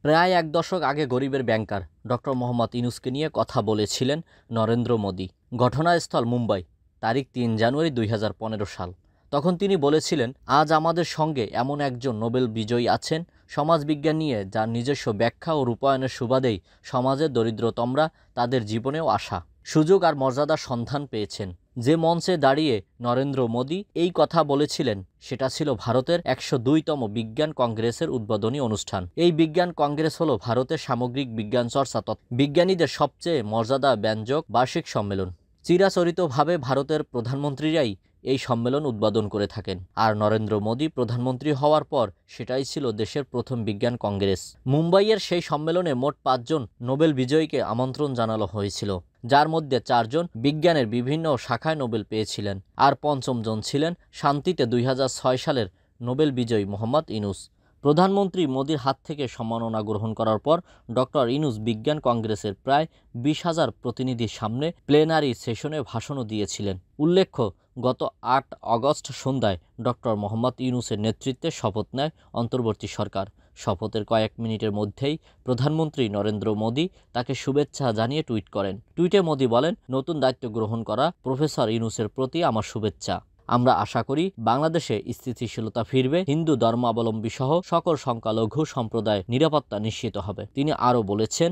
প্রায় এক দশক আগে গরিবের ব্যাংকার ডক্টর মোহাম্মদ ইউনূসকে নিয়ে কথা বলেছিলেন নরেন্দ্র মোদি। ঘটনাস্থল মুম্বাই, তারিখ ৩ জানুয়ারি ২০১৫ সাল। তখন তিনি বলেছিলেন, আজ আমাদের সঙ্গে এমন একজন নোবেল বিজয়ী আছেন সমাজবিজ্ঞান নিয়ে, যার নিজস্ব ব্যাখ্যা ও রূপায়ণের সুবাদেই সমাজের দরিদ্রতমরা তাদের জীবনেও আশা, সুযোগ আর মর্যাদার সন্ধান পেয়েছেন। যে মঞ্চে দাঁড়িয়ে নরেন্দ্র মোদি এই কথা বলেছিলেন সেটা ছিল ভারতের ১০২তম বিজ্ঞান কংগ্রেসের উদ্বোধনী অনুষ্ঠান। এই বিজ্ঞান কংগ্রেস হলো ভারতের সামগ্রিক বিজ্ঞান চর্চা বিজ্ঞানীদের সবচেয়ে মর্যাদা ব্যঞ্জক বার্ষিক সম্মেলন। চিরাচরিতভাবে ভারতের প্রধানমন্ত্রীরাই এই সম্মেলন উদ্বোধন করে থাকেন, আর নরেন্দ্র মোদি প্রধানমন্ত্রী হওয়ার পর সেটাই ছিল দেশের প্রথম বিজ্ঞান কংগ্রেস। মুম্বাইয়ের সেই সম্মেলনে মোট ৫ জন নোবেল বিজয়ীকে আমন্ত্রণ জানানো হয়েছিল, যার মধ্যে ৪ জন বিজ্ঞানের বিভিন্ন শাখায় নোবেল পেয়েছিলেন, আর ৫ম জন ছিলেন শান্তিতে ২০০৬ সালের নোবেল বিজয়ী মোহাম্মদ ইউনূস। প্রধানমন্ত্রী মোদির হাত থেকে সম্মাননা গ্রহণ করার পর ডক্টর ইউনূস বিজ্ঞান কংগ্রেসের প্রায় ২০,০০০ প্রতিনিধির সামনে প্লেনারি সেশনে ভাষণও দিয়েছিলেন। উল্লেখ্য, গত ৮ আগস্ট সন্ধ্যায় ডক্টর মোহাম্মদ ইউনূসের নেতৃত্বে শপথ নেয় অন্তর্বর্তী সরকার। শপথের কয়েক মিনিটের মধ্যেই প্রধানমন্ত্রী নরেন্দ্র মোদি তাকে শুভেচ্ছা জানিয়ে টুইট করেন। টুইটে মোদি বলেন, নতুন দায়িত্ব গ্রহণ করা প্রফেসর ইউনূসের প্রতি আমার শুভেচ্ছা। আমরা আশা করি বাংলাদেশে স্থিতিশীলতা ফিরবে, হিন্দু ধর্মাবলম্বী সহ সকল সংখ্যালঘু সম্প্রদায়ের নিরাপত্তা নিশ্চিত হবে। তিনি আরও বলেছেন,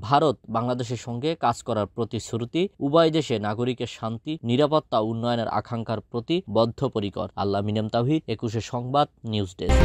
ভারত বাংলাদেশের সঙ্গে কাজ করার প্রতিশ্রুতি, উভয় দেশে নাগরিকের শান্তি, নিরাপত্তা উন্নয়নের আকাঙ্ক্ষার প্রতি বদ্ধপরিকর। আল্লাহ মিনাম তাওহীদ, ২১ সংবাদ, নিউজ ডেস্ক।